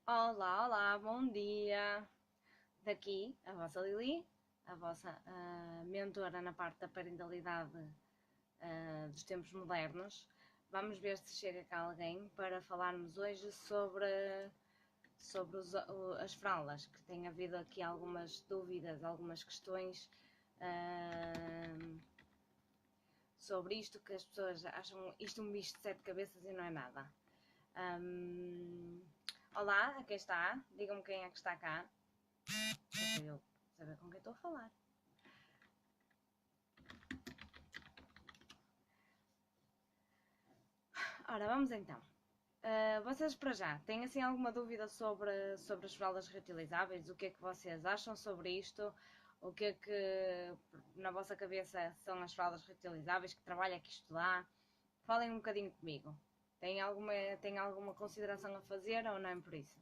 Olá, olá, bom dia. Daqui a vossa Lili, a vossa mentora na parte da parentalidade dos tempos modernos. Vamos ver se chega cá alguém para falarmos hoje sobre as fraldas, que tem havido aqui algumas dúvidas, algumas questões sobre isto, que as pessoas acham isto um bicho de sete cabeças e não é nada. Olá, aqui está. Digam-me quem é que está cá. Para eu saber com quem estou a falar. Ora, vamos então. Vocês para já, têm assim alguma dúvida sobre as fraldas reutilizáveis? O que é que vocês acham sobre isto? O que é que na vossa cabeça são as fraldas reutilizáveis? Que trabalho é que isto dá? Falem um bocadinho comigo. Têm alguma consideração a fazer ou não é por isso?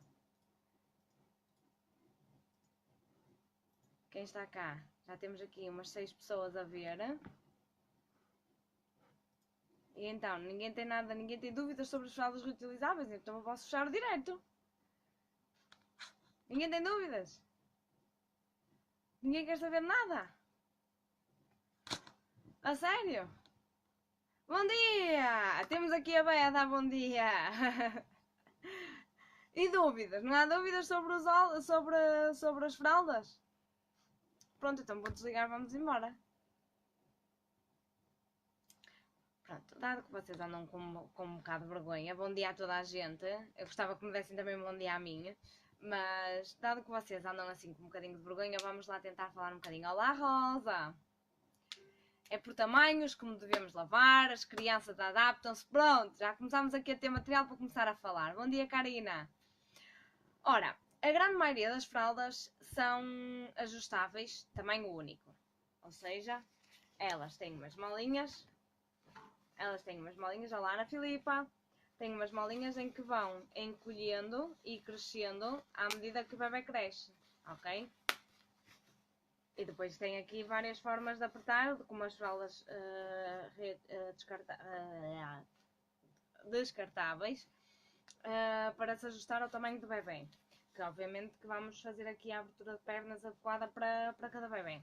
Quem está cá? Já temos aqui umas 6 pessoas a ver. E então, ninguém tem dúvidas sobre as fraldas reutilizáveis, então eu posso fechar o direto. Ninguém tem dúvidas? Ninguém quer saber de nada? A sério? Bom dia! Temos aqui a Bea a dar bom dia! E dúvidas? Não há dúvidas sobre as fraldas? Pronto, então vou desligar, vamos embora. Pronto, dado que vocês andam com um bocado de vergonha, bom dia a toda a gente. Eu gostava que me dessem também um bom dia a mim. Mas, dado que vocês andam assim com um bocadinho de vergonha, vamos lá tentar falar um bocadinho. Olá, Rosa! É por tamanhos como devemos lavar, as crianças adaptam-se. Pronto, já começámos aqui a ter material para começar a falar. Bom dia, Karina! Ora, a grande maioria das fraldas são ajustáveis, tamanho único. Ou seja, elas têm umas molinhas. Olá, Ana Filipa! Tem umas molinhas em que vão encolhendo e crescendo à medida que o bebê cresce, ok? E depois tem aqui várias formas de apertar, como as fraldas descartáveis, para se ajustar ao tamanho do bebê. Que obviamente que vamos fazer aqui a abertura de pernas adequada para cada bebê.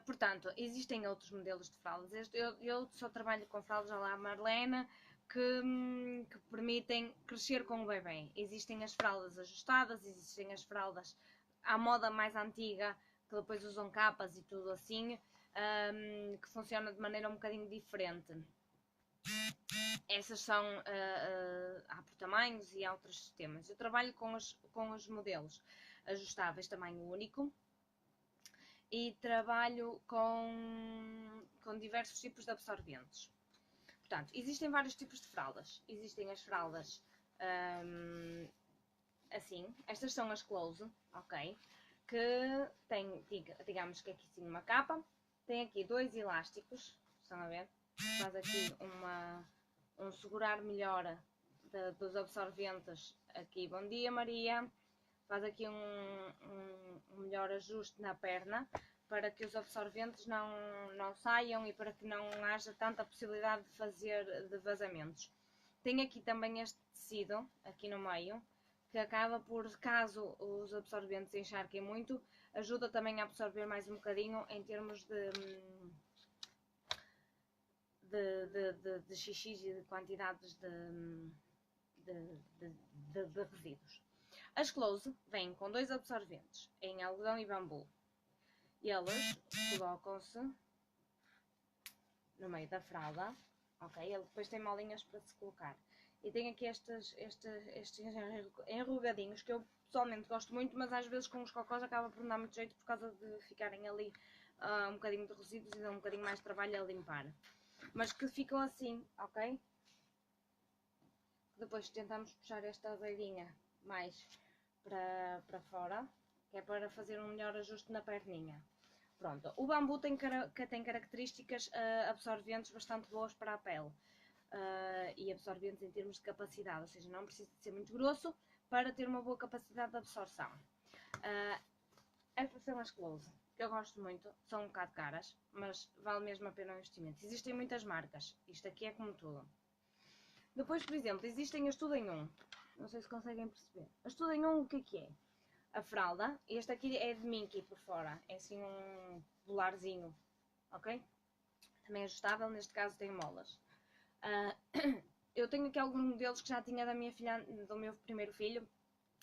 Portanto, existem outros modelos de fraldas. Eu só trabalho com fraldas, olá Marlene, que permitem crescer com o bebê. Existem as fraldas ajustadas, existem as fraldas à moda mais antiga, que depois usam capas e tudo assim, que funciona de maneira um bocadinho diferente. Essas são há por tamanhos e há outros sistemas. Eu trabalho com os modelos ajustáveis, tamanho único, e trabalho com diversos tipos de absorventes. Portanto, existem vários tipos de fraldas. Existem as fraldas assim, estas são as close, ok? Que tem, digamos que aqui sim uma capa, tem aqui dois elásticos, estão a ver? Faz aqui um segurar melhor dos absorventes aqui. Bom dia, Maria! Faz aqui um melhor ajuste na perna para que os absorventes não saiam e para que não haja tanta possibilidade de vazamentos. Tem aqui também este tecido, aqui no meio, que acaba por, caso os absorventes encharquem muito, ajuda também a absorver mais um bocadinho em termos de xixis e de quantidades de resíduos. As close vêm com dois absorventes, em algodão e bambu. Eles colocam-se no meio da fralda, ok? Ele depois tem molinhas para se colocar. E tem aqui estes enrugadinhos que eu pessoalmente gosto muito, mas às vezes com os cocós acaba por não dar muito jeito por causa de ficarem ali um bocadinho de resíduos e dá um bocadinho mais de trabalho a limpar. Mas que ficam assim, ok? Depois tentamos puxar esta beirinha mais para fora, que é para fazer um melhor ajuste na perninha. Pronto, o bambu tem características absorventes bastante boas para a pele e absorventes em termos de capacidade, ou seja, não precisa de ser muito grosso para ter uma boa capacidade de absorção. Estas são as close, que eu gosto muito, são um bocado caras, mas vale mesmo a pena o investimento. Existem muitas marcas, isto aqui é como tudo. Depois, por exemplo, existem as tudo em um. não sei se conseguem perceber. Estudem o que é. A fralda, este aqui é de Minky por fora, é assim um bolarzinho, ok? Também é ajustável, neste caso tem molas. Eu tenho aqui alguns modelos que já tinha da minha filha, do meu primeiro filho,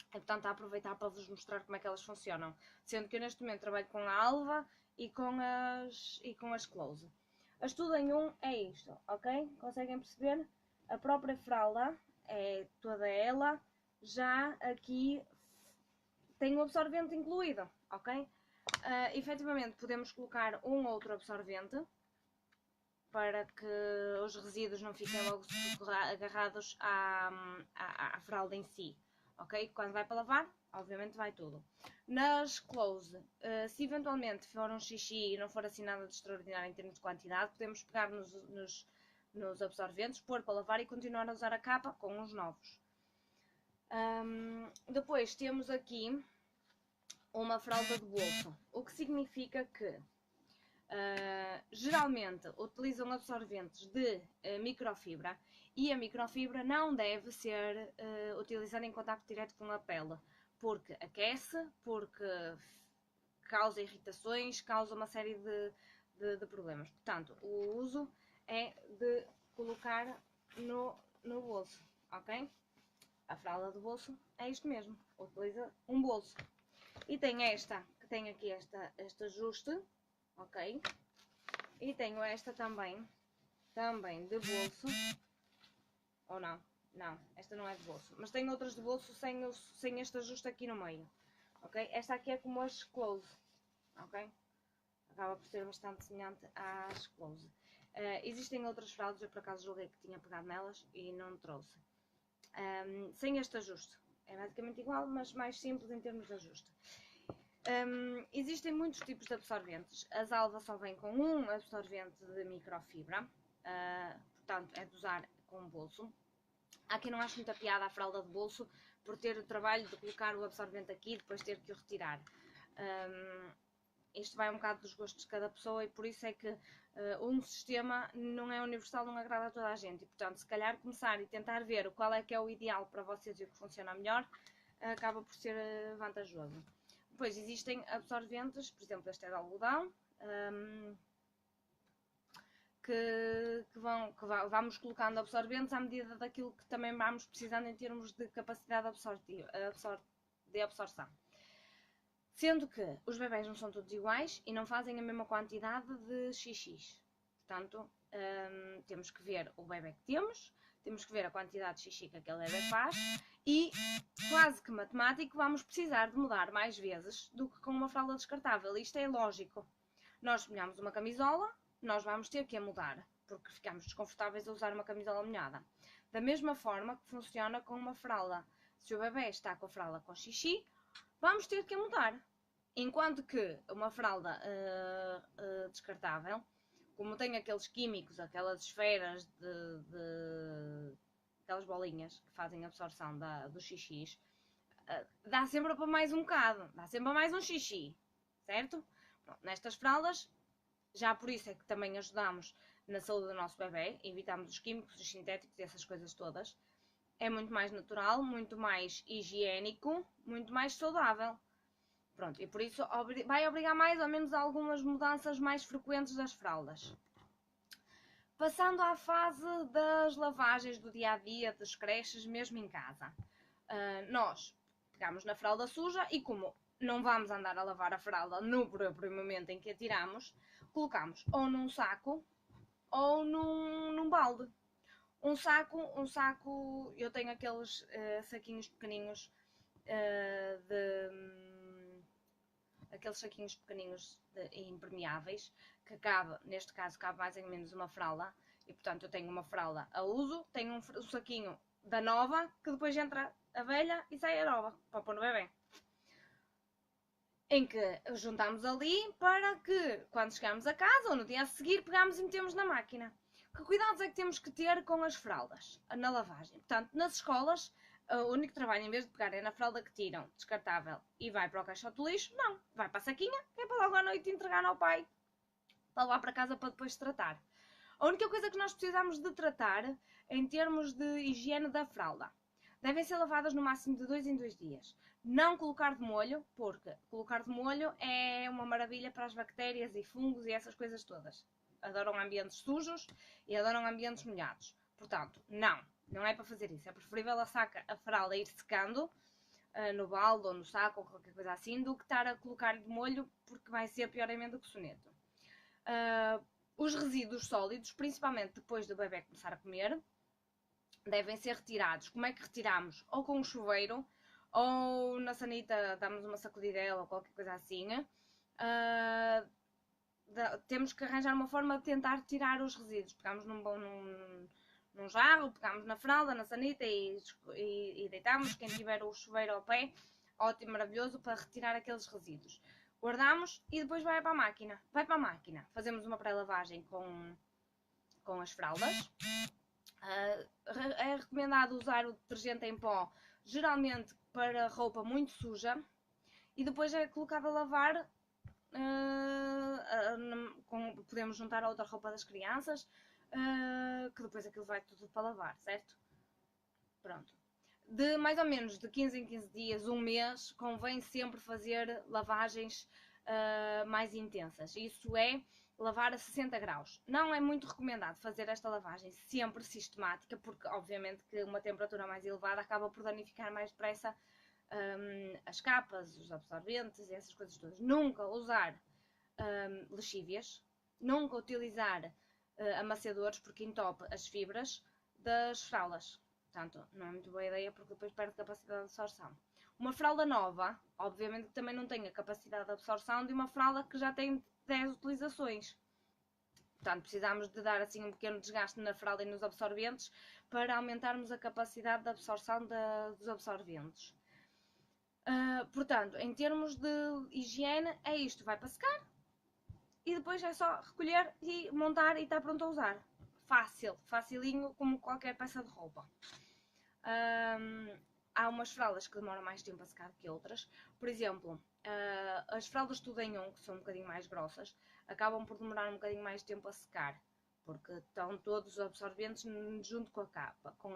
e portanto a aproveitar para vos mostrar como é que elas funcionam. Sendo que eu neste momento trabalho com a Alva e com as Close. A Estudem é isto, ok? Conseguem perceber? A própria fralda, é toda ela, já aqui tem o absorvente incluído, ok? Efetivamente podemos colocar um outro absorvente para que os resíduos não fiquem logo agarrados à fralda em si, ok? Quando vai para lavar, obviamente vai tudo. Nas Close, se eventualmente for um xixi e não for assim nada de extraordinário em termos de quantidade, podemos pegar nos absorventes, pôr para lavar e continuar a usar a capa com os novos. Depois temos aqui uma fralda de bolso, o que significa que geralmente utilizam absorventes de microfibra e a microfibra não deve ser utilizada em contacto direto com a pele, porque aquece, porque causa irritações, causa uma série de problemas. Portanto, o uso é de colocar no bolso, ok? A fralda de bolso é isto mesmo, utiliza um bolso. E tem esta, que tem aqui este ajuste, ok? E tenho esta também de bolso, ou não, esta não é de bolso, mas tenho outras de bolso sem este ajuste aqui no meio, ok? Esta aqui é como as Close, ok? Acaba por ser bastante semelhante às Close. Existem outras fraldas, eu por acaso julguei que tinha pegado nelas e não trouxe. Sem este ajuste, é basicamente igual, mas mais simples em termos de ajuste. Existem muitos tipos de absorventes. As Alva só vêm com um absorvente de microfibra, portanto é de usar com bolso. Há quem não ache muita piada a fralda de bolso por ter o trabalho de colocar o absorvente aqui e depois ter que o retirar. Isto vai um bocado dos gostos de cada pessoa e por isso é que um sistema não é universal, não agrada a toda a gente. E portanto, se calhar começar e tentar ver qual é que é o ideal para vocês e o que funciona melhor, acaba por ser vantajoso. Depois existem absorventes, por exemplo, este é de algodão, que vamos colocando absorventes à medida daquilo que também vamos precisando em termos de capacidade de absorção. Sendo que os bebés não são todos iguais e não fazem a mesma quantidade de xixis. Portanto, temos que ver o bebé que temos que ver a quantidade de xixi que aquele bebé faz e, quase que matemático, vamos precisar de mudar mais vezes do que com uma fralda descartável. Isto é lógico. Nós molhamos uma camisola, nós vamos ter que a mudar, porque ficamos desconfortáveis a usar uma camisola molhada. Da mesma forma que funciona com uma fralda. Se o bebé está com a fralda com xixi, vamos ter que a mudar. Enquanto que uma fralda descartável, como tem aqueles químicos, aquelas esferas aquelas bolinhas que fazem a absorção dos xixis, dá sempre para mais um bocado, dá sempre para mais um xixi, certo? Bom, nestas fraldas, já por isso é que também ajudamos na saúde do nosso bebê, evitamos os químicos, os sintéticos e essas coisas todas. É muito mais natural, muito mais higiênico, muito mais saudável. Pronto, e por isso vai obrigar mais ou menos a algumas mudanças mais frequentes das fraldas. Passando à fase das lavagens do dia a dia, das creches, mesmo em casa. Nós pegamos na fralda suja e, como não vamos andar a lavar a fralda no próprio momento em que a tiramos, colocamos ou num saco ou num balde. Um saco, eu tenho aqueles saquinhos pequeninos aqueles saquinhos pequenininhos impermeáveis, que cabe, neste caso, cabe mais ou menos uma fralda, e portanto eu tenho uma fralda a uso, tenho um saquinho da nova, que depois entra a velha e sai a nova, para pôr no bebê. Em que juntamos ali para que, quando chegarmos a casa ou no dia a seguir, pegamos e metemos na máquina. Que cuidados é que temos que ter com as fraldas na lavagem? Portanto, nas escolas, o único trabalho, em vez de pegarem na fralda que tiram, descartável, e vai para o caixote do lixo, não. Vai para a saquinha, que é para logo à noite entregar ao pai, para levar para casa para depois tratar. A única coisa que nós precisamos de tratar, em termos de higiene da fralda, Devem ser lavadas no máximo de 2 em 2 dias. Não colocar de molho, porque colocar de molho é uma maravilha para as bactérias e fungos e essas coisas todas. Adoram ambientes sujos e adoram ambientes molhados. Portanto, não é para fazer isso. É preferível a fralda ir secando no balde ou no saco ou qualquer coisa assim, do que estar a colocar de molho, porque vai ser pior ainda do que soneto. Os resíduos sólidos, principalmente depois do bebê começar a comer, devem ser retirados. Como é que retiramos? Ou com um chuveiro, ou na sanita damos uma sacudidela ou qualquer coisa assim. Temos que arranjar uma forma de tentar tirar os resíduos. Pegamos num jarro, pegamos na fralda, na sanita e deitamos. Quem tiver o chuveiro ao pé, ótimo, maravilhoso, para retirar aqueles resíduos. Guardamos e depois vai para a máquina. Fazemos uma pré-lavagem com as fraldas. É recomendado usar o detergente em pó, geralmente para roupa muito suja, e depois é colocado a lavar. Podemos juntar a outra roupa das crianças, que depois aquilo vai tudo para lavar, certo? Pronto. De mais ou menos de 15 em 15 dias, um mês, convém sempre fazer lavagens mais intensas. Isso é lavar a 60 graus. Não é muito recomendado fazer esta lavagem sempre sistemática, porque obviamente que uma temperatura mais elevada acaba por danificar mais depressa as capas, os absorventes e essas coisas todas. Nunca usar lexívias, nunca utilizar amaciadores, porque entope as fibras das fraldas. Portanto, não é muito boa ideia, porque depois perde capacidade de absorção. Uma fralda nova, obviamente que também não tem a capacidade de absorção de uma fralda que já tem 10 utilizações. Portanto, precisamos de dar assim um pequeno desgaste na fralda e nos absorventes para aumentarmos a capacidade de absorção dos absorventes. Portanto, em termos de higiene, é isto. Vai para secar e depois é só recolher e montar e está pronto a usar. Fácil, facilinho, como qualquer peça de roupa. Há umas fraldas que demoram mais tempo a secar que outras. Por exemplo, as fraldas tudo em um, que são um bocadinho mais grossas, acabam por demorar um bocadinho mais tempo a secar, porque estão todos os absorventes junto com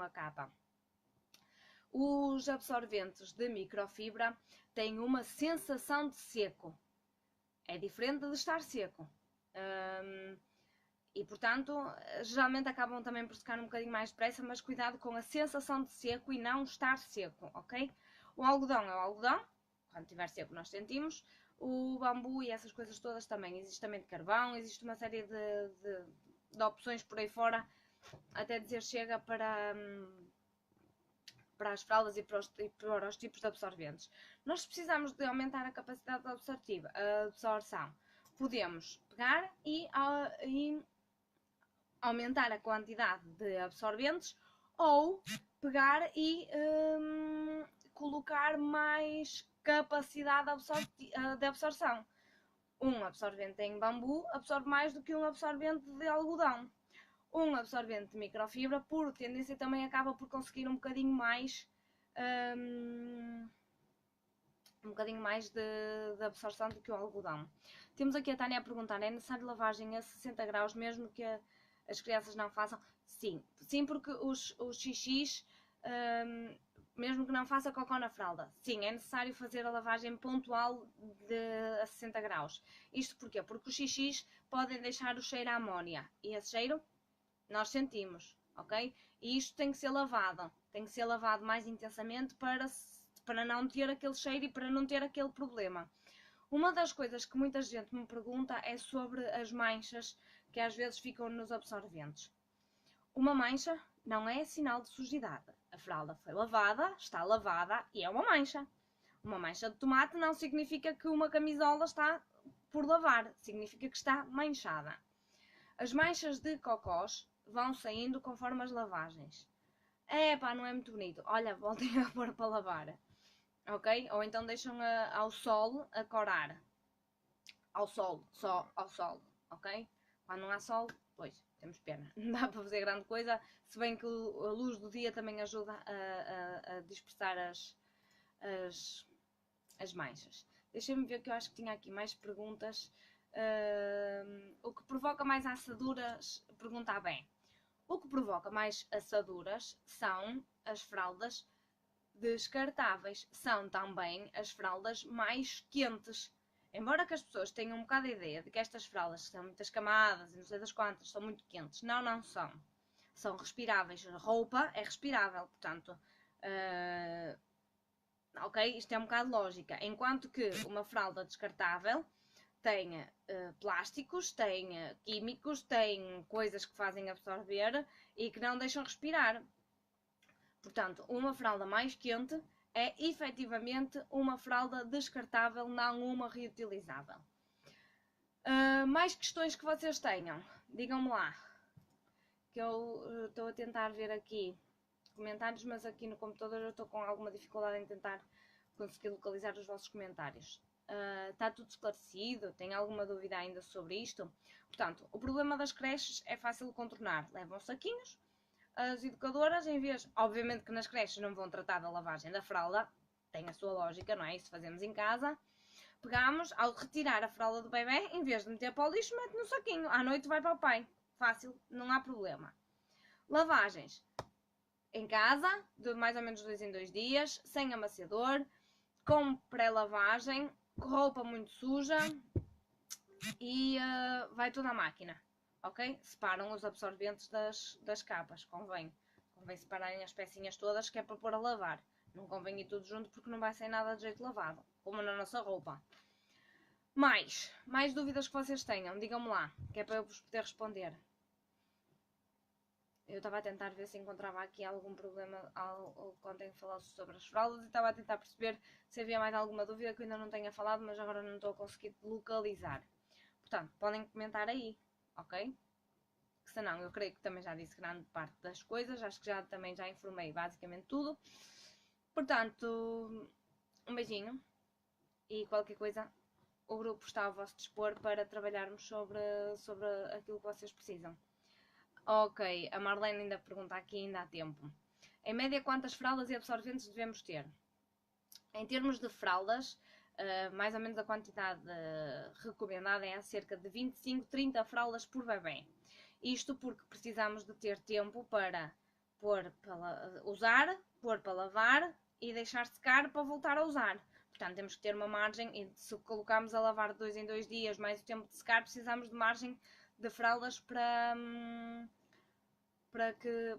a capa. Os absorventes de microfibra têm uma sensação de seco. É diferente de estar seco. E portanto, geralmente acabam também por secar um bocadinho mais depressa, mas cuidado com a sensação de seco e não estar seco, ok? O algodão é o algodão, quando estiver seco nós sentimos. O bambu e essas coisas todas também. Existe também de carvão, existe uma série de opções por aí fora, até dizer chega para as fraldas e para os tipos de absorventes. Nós precisamos de aumentar a capacidade absortiva, a absorção. Podemos pegar e aumentar a quantidade de absorventes ou pegar e colocar mais capacidade de absorção. Um absorvente em bambu absorve mais do que um absorvente de algodão. Um absorvente de microfibra, por tendência, também acaba por conseguir um bocadinho mais de absorção do que o algodão. Temos aqui a Tânia a perguntar: é necessário lavagem a 60 graus mesmo que as crianças não façam? Sim, porque os xixis, mesmo que não faça cocó na fralda, sim, é necessário fazer a lavagem pontual a 60 graus. Isto porquê? Porque os xixis podem deixar o cheiro a amónia, e esse cheiro nós sentimos, ok? E isto tem que ser lavado mais intensamente para não ter aquele cheiro e para não ter aquele problema. Uma das coisas que muita gente me pergunta é sobre as manchas que às vezes ficam nos absorventes. Uma mancha não é sinal de sujidade. A fralda foi lavada, está lavada e é uma mancha. Uma mancha de tomate não significa que uma camisola está por lavar, significa que está manchada. As manchas de cocós vão saindo conforme as lavagens. Não é muito bonito. Olha, voltem a pôr para lavar. Ok? Ou então deixam ao sol a corar. Só ao sol. Ok? Quando não há sol, pois, temos pena. Não dá para fazer grande coisa, se bem que a luz do dia também ajuda a dispersar as manchas. Deixem-me ver que eu acho que tinha aqui mais perguntas. O que provoca mais assaduras? Pergunta bem. O que provoca mais assaduras são as fraldas descartáveis são também as fraldas mais quentes. Embora que as pessoas tenham um bocado a ideia de que estas fraldas são muitas camadas e não sei das quantas, são muito quentes. Não, não são. São respiráveis. A roupa é respirável, portanto, ok, isto é um bocado lógica. Enquanto que uma fralda descartável tem plásticos, tem químicos, tem coisas que fazem absorver e que não deixam respirar. Portanto, uma fralda mais quente é efetivamente uma fralda descartável, não uma reutilizável. Mais questões que vocês tenham? Digam-me lá. Que eu estou a tentar ver aqui comentários, mas aqui no computador eu estou com alguma dificuldade em tentar conseguir localizar os vossos comentários. Está tudo esclarecido? Tem alguma dúvida ainda sobre isto? Portanto, o problema das creches é fácil de contornar. Levam saquinhos. As educadoras, em vez, obviamente que nas creches não vão tratar da lavagem da fralda, tem a sua lógica, não é? Isso fazemos em casa. Pegamos, ao retirar a fralda do bebê, em vez de meter para o lixo, mete no saquinho. À noite vai para o pai. Fácil, não há problema. Lavagens. Em casa, de mais ou menos 2 em 2 dias, sem amaciador, com pré-lavagem, roupa muito suja e vai tudo à máquina. Ok? Separam os absorventes das capas, convém separarem as pecinhas todas, que é para pôr a lavar. Não convém ir tudo junto porque não vai ser nada de jeito lavado, como na nossa roupa. Mais dúvidas que vocês tenham, digam-me lá, que é para eu vos poder responder. Eu estava a tentar ver se encontrava aqui algum problema quando tenho falado sobre as fraldas e estava a tentar perceber se havia mais alguma dúvida que eu ainda não tenha falado, mas agora não estou a conseguir localizar. Portanto, podem comentar aí. Ok? Que senão eu creio que também já disse grande parte das coisas, acho que também já informei basicamente tudo. Portanto, um beijinho e qualquer coisa, o grupo está ao vosso dispor para trabalharmos sobre aquilo que vocês precisam. Ok, a Marlene ainda pergunta aqui, ainda há tempo. Em média, quantas fraldas e absorventes devemos ter? Em termos de fraldas, mais ou menos a quantidade recomendada é cerca de 25-30 fraldas por bebê. Isto porque precisamos de ter tempo para pôr para usar, pôr para lavar e deixar secar para voltar a usar. Portanto, temos que ter uma margem e se colocarmos a lavar de 2 em 2 dias mais o tempo de secar, precisamos de margem de fraldas para que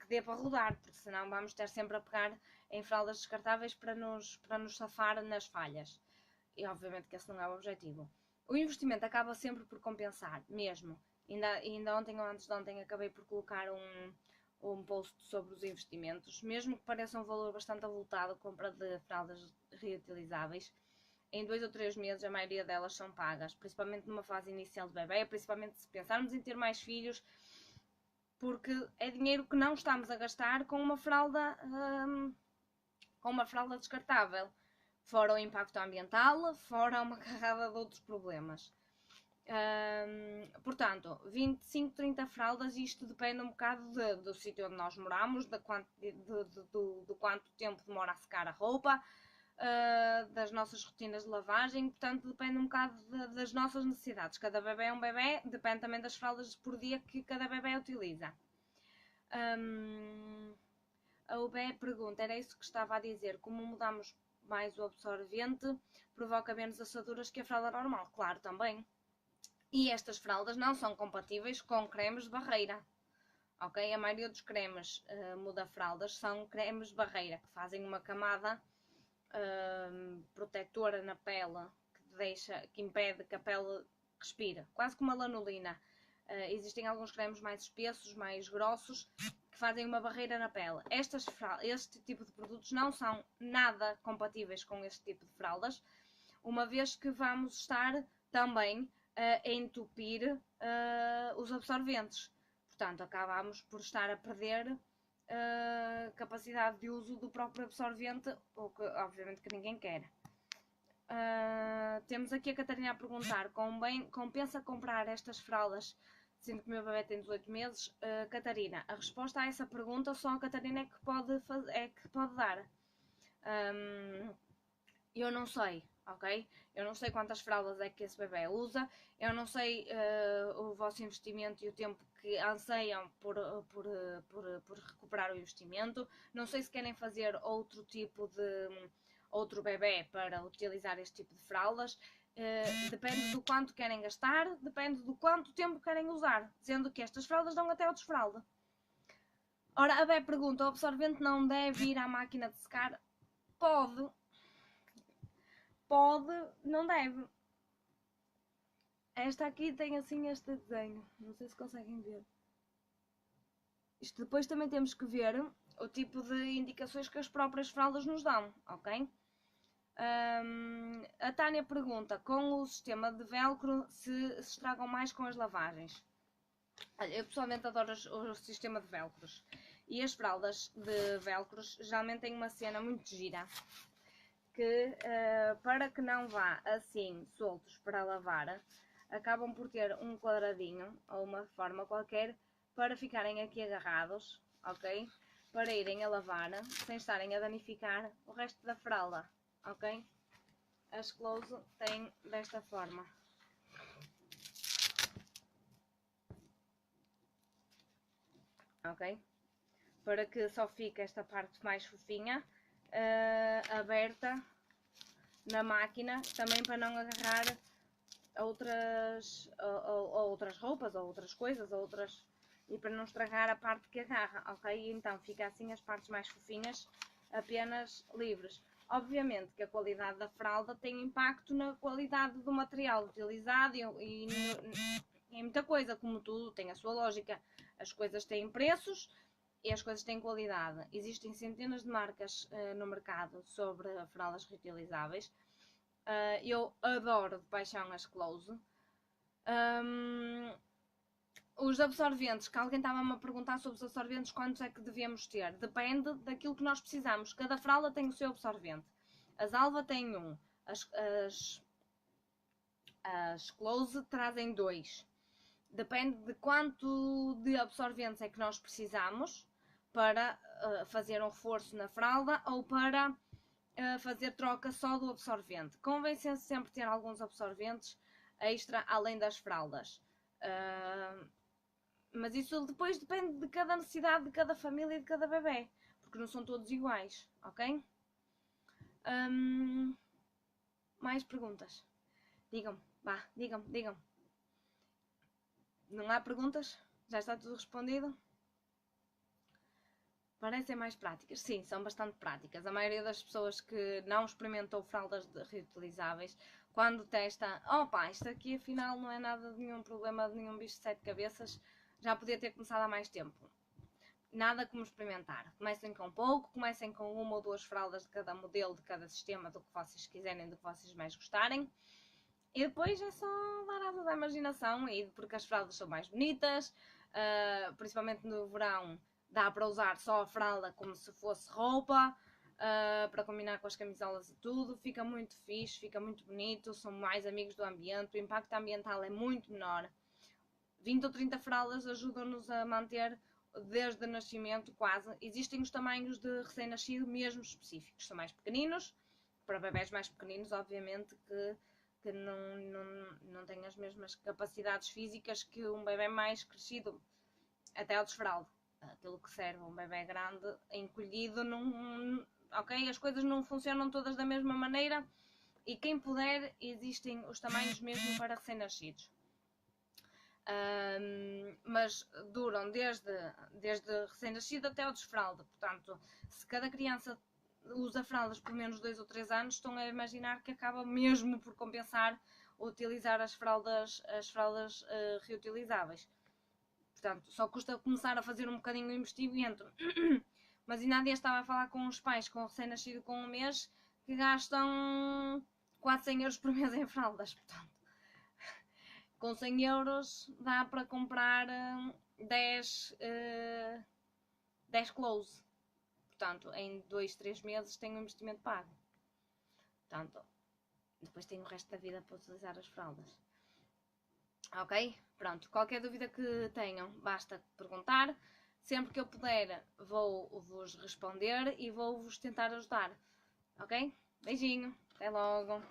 dê para rodar, porque senão vamos ter sempre a pegar em fraldas descartáveis para nos safar nas falhas. E obviamente que esse não é o objetivo. O investimento acaba sempre por compensar, mesmo. Ainda ontem ou antes de ontem acabei por colocar um post sobre os investimentos, mesmo que pareça um valor bastante avultado, a compra de fraldas reutilizáveis. Em 2 ou 3 meses a maioria delas são pagas, principalmente numa fase inicial de bebê, principalmente se pensarmos em ter mais filhos, porque é dinheiro que não estamos a gastar com uma fralda descartável, fora o impacto ambiental, fora uma carrada de outros problemas. Portanto, 25-30 fraldas, isto depende um bocado do sítio onde nós moramos, do quanto tempo demora a secar a roupa, das nossas rotinas de lavagem, portanto depende um bocado das nossas necessidades. Cada bebê é um bebê, depende também das fraldas por dia que cada bebê utiliza. A UBE pergunta, era isso que estava a dizer, como mudamos mais o absorvente, provoca menos assaduras que a fralda normal? Claro, também. E estas fraldas não são compatíveis com cremes de barreira. Ok? A maioria dos cremes muda-fraldas são cremes de barreira, que fazem uma camada protetora na pele, que impede que a pele respire, quase como a lanolina. Existem alguns cremes mais espessos, mais grossos, que fazem uma barreira na pele. Este tipo de produtos não são nada compatíveis com este tipo de fraldas, uma vez que vamos estar também a entupir os absorventes. Portanto, acabamos por estar a perder capacidade de uso do próprio absorvente, o que obviamente que ninguém quer. Temos aqui a Catarina a perguntar, compensa comprar estas fraldas sendo que o meu bebê tem 18 meses? Catarina, a resposta a essa pergunta só a Catarina é que pode dar. Eu não sei, ok? Eu não sei quantas fraldas é que esse bebê usa, eu não sei o vosso investimento e o tempo que anseiam por recuperar o investimento. Não sei se querem fazer outro tipo de outro bebê para utilizar este tipo de fraldas. Depende do quanto querem gastar, depende do quanto tempo querem usar, sendo que estas fraldas dão até ao desfralda. Ora, a Bé pergunta, o absorvente não deve ir à máquina de secar? Pode, não deve. Esta aqui tem assim este desenho, não sei se conseguem ver. Isto depois também temos que ver o tipo de indicações que as próprias fraldas nos dão, ok? A Tânia pergunta, com o sistema de velcro, se estragam mais com as lavagens. Eu pessoalmente adoro o sistema de velcros. E as fraldas de velcros geralmente têm uma cena muito gira. Que para que não vá assim soltos para lavar, acabam por ter um quadradinho ou uma forma qualquer para ficarem aqui agarrados, ok? Para irem a lavar sem estarem a danificar o resto da fralda, ok? As close têm desta forma. Ok? Para que só fique esta parte mais fofinha aberta na máquina, também para não agarrar outras roupas ou outras coisas, e para não estragar a parte que agarra, ok? Então fica assim as partes mais fofinhas apenas livres. Obviamente que a qualidade da fralda tem impacto na qualidade do material utilizado e em muita coisa, como tudo tem a sua lógica. As coisas têm preços e as coisas têm qualidade. Existem centenas de marcas no mercado sobre fraldas reutilizáveis. Eu adoro de paixão as close. Os absorventes, que alguém estava-me a perguntar sobre os absorventes, quantos é que devemos ter? Depende daquilo que nós precisamos. Cada fralda tem o seu absorvente. As Alva têm um. As close trazem 2. Depende de quanto de absorventes é que nós precisamos para fazer um reforço na fralda ou para fazer troca só do absorvente. Convém sempre ter alguns absorventes extra além das fraldas. Mas isso depois depende de cada necessidade de cada família e de cada bebê, porque não são todos iguais, ok? Mais perguntas? Digam, vá, digam. Não há perguntas? Já está tudo respondido? Parecem mais práticas? Sim, são bastante práticas. A maioria das pessoas que não experimentou fraldas reutilizáveis, quando testa, opa, isto aqui afinal não é nada de nenhum problema de nenhum bicho de 7 cabeças, já podia ter começado há mais tempo. Nada como experimentar. Comecem com pouco, comecem com 1 ou 2 fraldas de cada modelo, de cada sistema, do que vocês quiserem, do que vocês mais gostarem. E depois é só dar asas à imaginação, porque as fraldas são mais bonitas, principalmente no verão, dá para usar só a fralda como se fosse roupa, para combinar com as camisolas e tudo, fica muito fixe, fica muito bonito, são mais amigos do ambiente, o impacto ambiental é muito menor. 20 ou 30 fraldas ajudam-nos a manter desde o nascimento quase. Existem os tamanhos de recém-nascido mesmo específicos, são mais pequeninos, para bebés mais pequeninos obviamente que não têm as mesmas capacidades físicas que um bebê mais crescido, até ao desfraldo. Aquilo que serve um bebê grande, encolhido, ok? As coisas não funcionam todas da mesma maneira e quem puder, existem os tamanhos mesmo para recém-nascidos. Mas duram desde recém-nascido até ao desfraldo. Portanto, se cada criança usa fraldas por menos 2 ou 3 anos, estão a imaginar que acaba mesmo por compensar utilizar as fraldas reutilizáveis. Portanto, só custa começar a fazer um bocadinho o investimento. Mas ainda há dias estava a falar com os pais com recém-nascido com 1 mês que gastam 400 euros por mês em fraldas. Portanto, com 100 euros dá para comprar 10 close. Portanto, em 2, 3 meses tem um investimento pago. Portanto, depois tem o resto da vida para utilizar as fraldas. Ok? Pronto, qualquer dúvida que tenham, basta perguntar. Sempre que eu puder, vou-vos responder e vou-vos tentar ajudar. Ok? Beijinho, até logo!